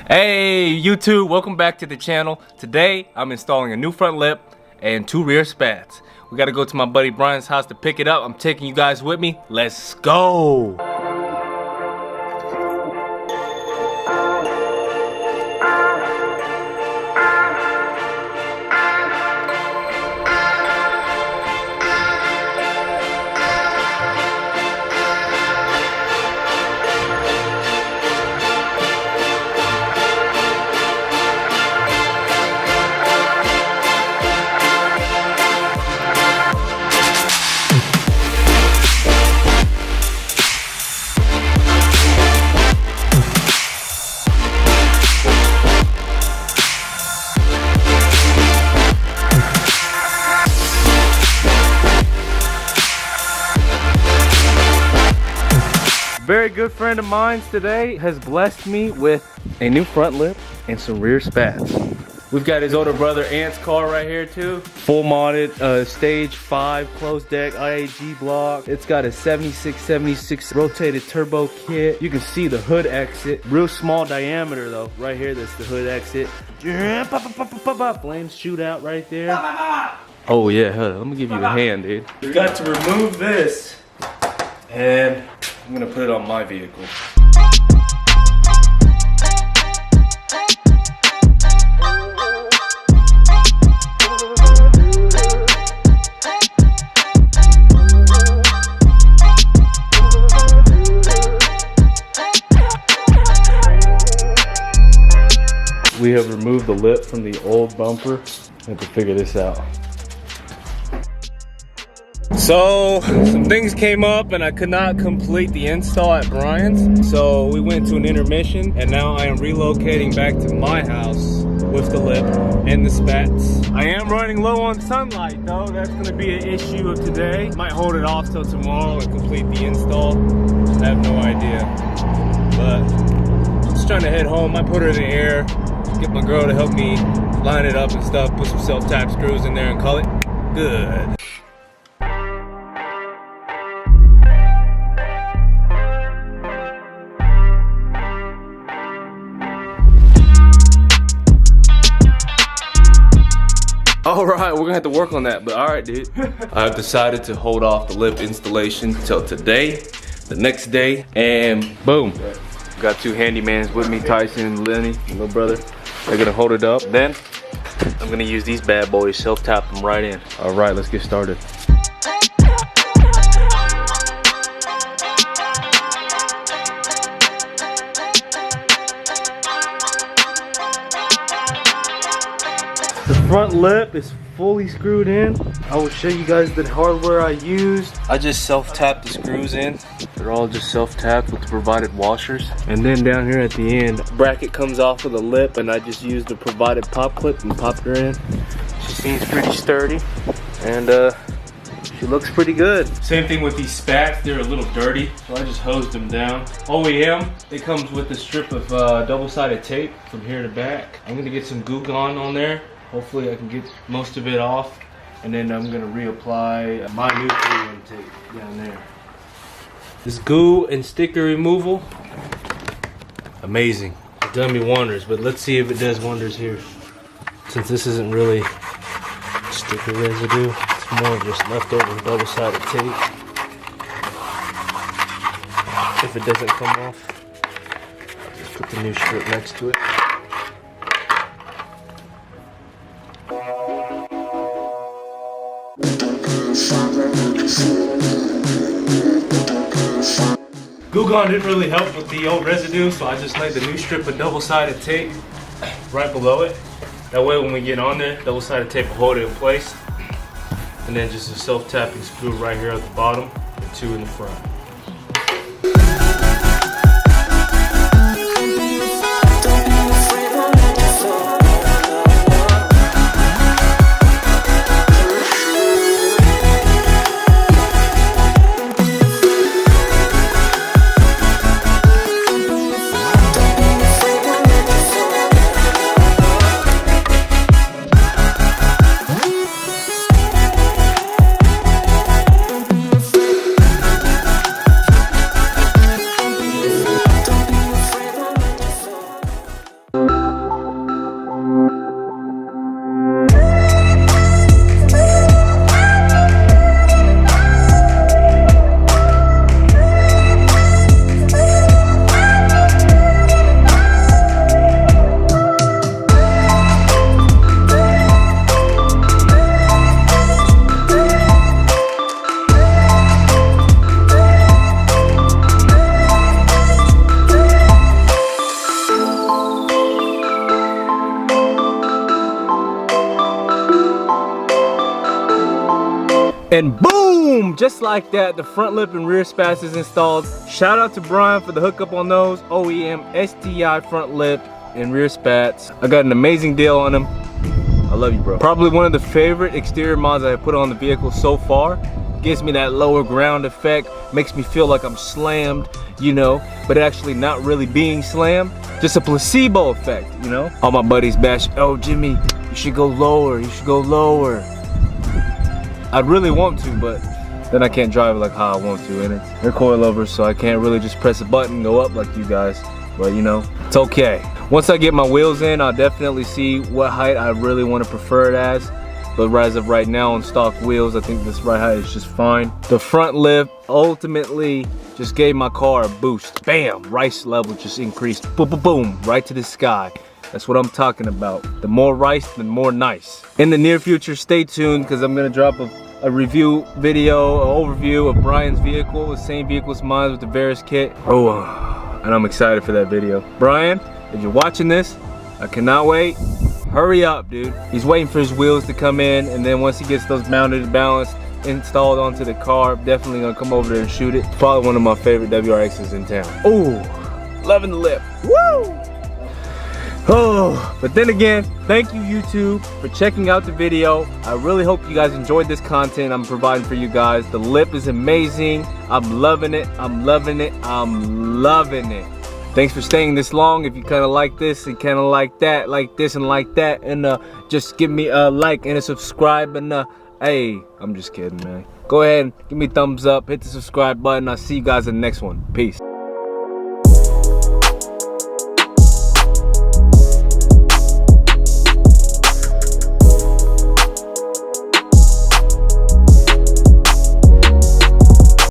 Hey YouTube, welcome back to the channel. Today I'm installing a new front lip and 2 rear spats. We gotta go to my buddy Brian's house to pick it up. I'm taking you guys with me. Let's go! Very good friend of mine today has blessed me with a new front lip and some rear spats. We've got his older brother Ant's car right here too. Full modded stage 5 closed deck IAG block. It's got a 76 rotated turbo kit. You can see the hood exit. Real small diameter though. Right here, that's the hood exit. Flames shoot out right there. Oh yeah, let me give you a hand, dude. We've got to remove this and I'm gonna put it on my vehicle. We have removed the lip from the old bumper. I have to figure this out. So, some things came up and I could not complete the install at Brian's. So we went to an intermission and now I am relocating back to my house with the lip and the spats. I am running low on sunlight though. That's gonna be an issue of today. Might hold it off till tomorrow and complete the install. I have no idea. But just trying to head home. I put her in the air, get my girl to help me line it up and stuff, put some self-tap screws in there and call it good. Alright, we're gonna have to work on that, but alright dude. I've decided to hold off the lip installation till today, the next day, and boom. Got 2 handymans with me, Tyson and Lenny, my little brother. They're gonna hold it up. Then, I'm gonna use these bad boys, self-tap them right in. Alright, let's get started. The front lip is fully screwed in. I will show you guys the hardware I used. I just self-tapped the screws in. They're all just self-tapped with the provided washers. And then down here at the end, bracket comes off of the lip and I just used the provided pop clip and popped her in. She seems pretty sturdy and she looks pretty good. Same thing with these spats, they're a little dirty, so I just hosed them down. OEM, it comes with a strip of double-sided tape from here to back. I'm gonna get some Goo Gone on there. Hopefully I can get most of it off, and then I'm gonna reapply my new glue intake down there. This glue and sticker removal, amazing. It's done me wonders, but let's see if it does wonders here. Since this isn't really sticker residue, it's more just leftover double-sided tape. If it doesn't come off, I'll just put the new strip next to it. Goo Gone didn't really help with the old residue, so I just laid the new strip of double-sided tape right below it. That way when we get on there, double-sided tape will hold it in place. And then just a self-tapping screw right here at the bottom and 2 in the front. And boom, just like that, the front lip and rear spats is installed. Shout out to Brian for the hookup on those OEM STI front lip and rear spats. I got an amazing deal on them. I love you, bro. Probably one of the favorite exterior mods I have put on the vehicle so far. Gives me that lower ground effect, makes me feel like I'm slammed, you know, but actually not really being slammed. Just a placebo effect, you know. All my buddies bash, oh Jimmy, you should go lower, you should go lower. I'd really want to, but then I can't drive it like how I want to, and they're coilovers, so I can't really just press a button and go up like you guys. But you know, it's okay. Once I get my wheels in, I'll definitely see what height I really want to prefer it as. But as of right now on stock wheels, I think this right height is just fine. The front lip ultimately just gave my car a boost. Bam, rice level just increased. Boom, boom, boom, right to the sky. That's what I'm talking about. The more rice, the more nice. In the near future, stay tuned, because I'm gonna drop a review video, an overview of Brian's vehicle, the same vehicle as mine with the Varus kit. Oh, and I'm excited for that video. Brian, if you're watching this, I cannot wait. Hurry up, dude. He's waiting for his wheels to come in, and then once he gets those mounted and balanced, installed onto the car, definitely gonna come over there and shoot it. Probably one of my favorite WRXs in town. Oh, loving the lip. Woo! Oh, but then again, thank you YouTube for checking out the video. I really hope you guys enjoyed this content I'm providing for you guys. The lip is amazing. I'm loving it. I'm loving it. I'm loving it. Thanks for staying this long. If you kind of like this and kind of like that, like this and like that, and just give me a like and a subscribe, and hey, I'm just kidding, man. Go ahead and give me a thumbs up, hit the subscribe button. I'll see you guys in the next one. Peace.